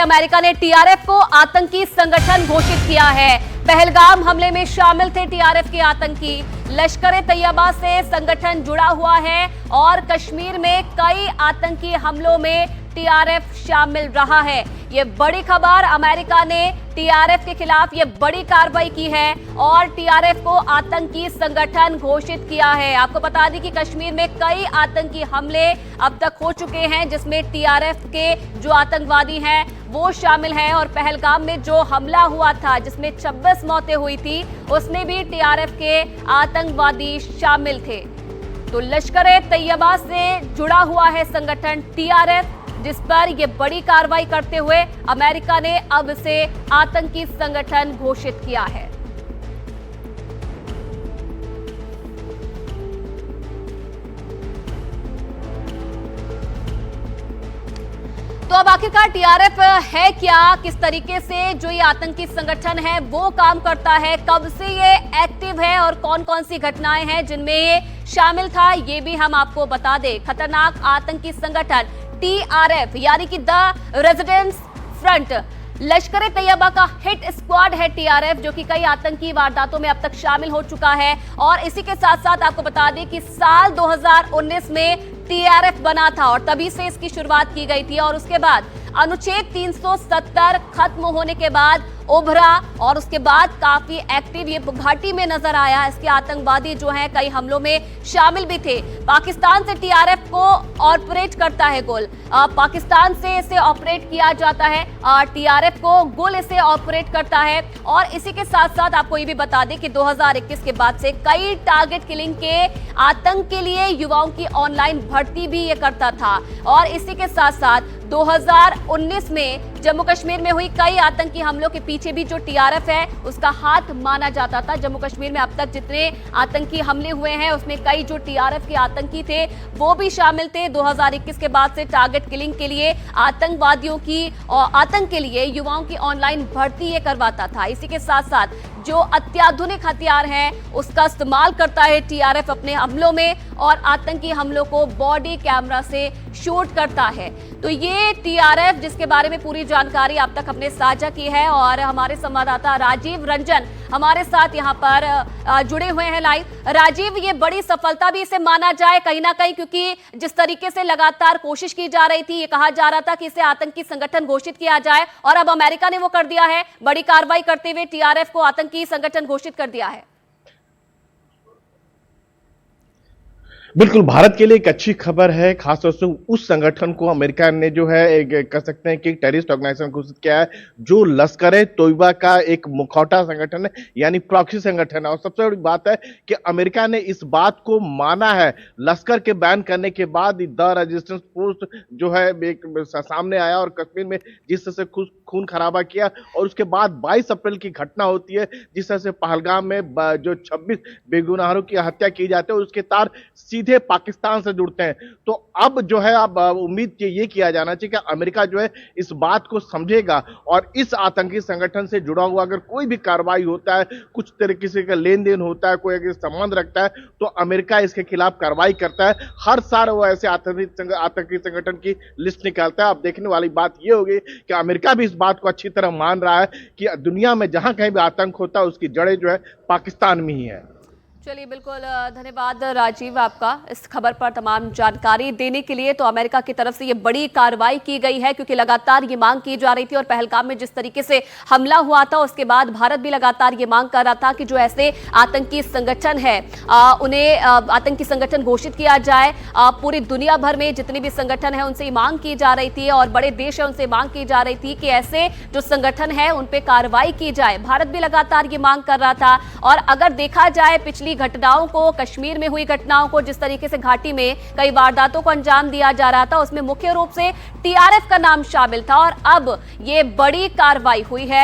America ने TRF को आतंकी संगठन घोषित किया है। पहलगाम हमले में शामिल थे टीआरएफ के आतंकी। लश्कर ए तैयबा से संगठन जुड़ा हुआ है और कश्मीर में कई आतंकी हमलों में टीआरएफ शामिल रहा है। ये बड़ी खबर, अमेरिका ने टीआरएफ के खिलाफ ये बड़ी कार्रवाई की है और टीआरएफ को आतंकी संगठन घोषित किया है। आपको बता दें कि कश्मीर में कई आतंकी हमले अब तक हो चुके हैं, जिसमें टीआरएफ के जो आतंकवादी हैं वो शामिल हैं। और पहलगाम में जो हमला हुआ था जिसमें 26 मौतें हुई थी, उसमें भी टीआरएफ के आतंकवादी शामिल थे। तो लश्कर ए तैयबा से जुड़ा हुआ है संगठन टीआरएफ, जिस पर यह बड़ी कार्रवाई करते हुए अमेरिका ने अब इसे आतंकी संगठन घोषित किया है। तो अब आखिरकार टीआरएफ है क्या, किस तरीके से जो ये आतंकी संगठन है वो काम करता है, कब से ये एक्टिव है और कौन कौन सी घटनाएं हैं जिनमें ये शामिल था, ये भी हम आपको बता दें। खतरनाक आतंकी संगठन टीआरएफ यानी कि द रेजिडेंस फ्रंट, लश्कर ए तैयबा का हिट स्क्वाड है टीआरएफ, जो कि कई आतंकी वारदातों में अब तक शामिल हो चुका है। और इसी के साथ साथ आपको बता दें कि साल 2019 में टीआरएफ बना था और तभी से इसकी शुरुआत की गई थी। और उसके बाद अनुच्छेद 370 खत्म होने के बाद उभरा और उसके बाद काफी एक्टिव ये घाटी में नजर आया। इसके आतंकवादी जो हैं कई हमलों में शामिल भी थे। पाकिस्तान से टीआरएफ को ऑपरेट करता है गुल, पाकिस्तान से इसे ऑपरेट किया जाता है, टीआरएफ को गुल इसे ऑपरेट करता है। और इसी के साथ साथ आपको ये भी बता दें कि 2021 के बाद से कई टारगेट किलिंग के आतंक के लिए युवाओं की ऑनलाइन भर्ती भी ये करता था। और इसी के साथ साथ 2019 में जम्मू कश्मीर में हुई कई आतंकी हमलों के पीछे भी जो टीआरएफ है उसका हाथ माना जाता था। जम्मू कश्मीर में अब तक जितने आतंकी हमले हुए हैं उसमें कई जो टीआरएफ के आतंकी थे वो भी शामिल थे। 2021 के बाद से टारगेट किलिंग के लिए आतंकवादियों की और आतंक के लिए युवाओं की ऑनलाइन भर्ती ये करवाता था। इसी के साथ साथ जो अत्याधुनिक हथियार हैं उसका इस्तेमाल करता है टीआरएफ अपने हमलों में और आतंकी हमलों को बॉडी कैमरा से शूट करता है। तो ये टीआरएफ जिसके बारे में पूरी जानकारी अब तक हमने साझा की है और हमारे संवाददाता राजीव रंजन हमारे साथ यहाँ पर जुड़े हुए हैं लाइव। राजीव, ये बड़ी सफलता भी इसे माना जाए कहीं ना कहीं, क्योंकि जिस तरीके से लगातार कोशिश की जा रही थी, ये कहा जा रहा था कि इसे आतंकी संगठन घोषित किया जाए और अब अमेरिका ने वो कर दिया है। बड़ी कार्रवाई करते हुए टीआरएफ को आतंकी संगठन घोषित कर दिया है। बिल्कुल, भारत के लिए एक अच्छी खबर है। खासतौर से उस संगठन को अमेरिका ने जो है एक कह सकते हैं कि टेररिस्ट ऑर्गेनाइजेशन घोषित किया है, जो लश्कर ए तोयबा का एक मुखौटा संगठन है, यानी प्रॉक्सी संगठन है। और सबसे बड़ी बात है कि अमेरिका ने इस बात को माना है। लश्कर के बैन करने के बाद द रेजिस्टेंस फोर्स जो है एक सामने आया और कश्मीर में जिस तरह से खून खराबा किया और उसके बाद 22 अप्रैल की घटना होती है जिस तरह से पहलगाम में जो 26 बेगुनाहों की हत्या की जाती है और उसके तार सीधे पाकिस्तान से जुड़ते हैं। तो अब जो है अब उम्मीद ये किया जाना चाहिए कि अमेरिका जो है इस बात को समझेगा और इस आतंकी संगठन से जुड़ा हुआ अगर कोई भी कार्रवाई होता है, कुछ तरीके से का लेन देन होता है, कोई अगर संबंध रखता है, तो अमेरिका इसके खिलाफ कार्रवाई करता है। हर साल वो ऐसे आतंकी संगठन की लिस्ट निकालता है। अब देखने वाली बात ये होगी कि अमेरिका भी इस बात को अच्छी तरह मान रहा है कि दुनिया में जहां कहीं भी आतंक होता है उसकी जड़ें जो है पाकिस्तान में ही है। चलिए, बिल्कुल धन्यवाद राजीव आपका इस खबर पर तमाम जानकारी देने के लिए। तो अमेरिका की तरफ से ये बड़ी कार्रवाई की गई है क्योंकि लगातार ये मांग की जा रही थी और पहलगाम में जिस तरीके से हमला हुआ था उसके बाद भारत भी लगातार ये मांग कर रहा था कि जो ऐसे आतंकी संगठन है उन्हें आतंकी संगठन घोषित किया जाए। पूरी दुनिया भर में जितने भी संगठन है उनसे मांग की जा रही थी और बड़े देश है उनसे मांग की जा रही थी कि ऐसे जो संगठन है उन पे कार्रवाई की जाए। भारत भी लगातार ये मांग कर रहा था। और अगर देखा जाए पिछली घटनाओं को, कश्मीर में हुई घटनाओं को, जिस तरीके से घाटी में कई वारदातों को अंजाम दिया जा रहा था उसमें मुख्य रूप से टीआरएफ का नाम शामिल था और अब ये बड़ी कार्रवाई हुई है।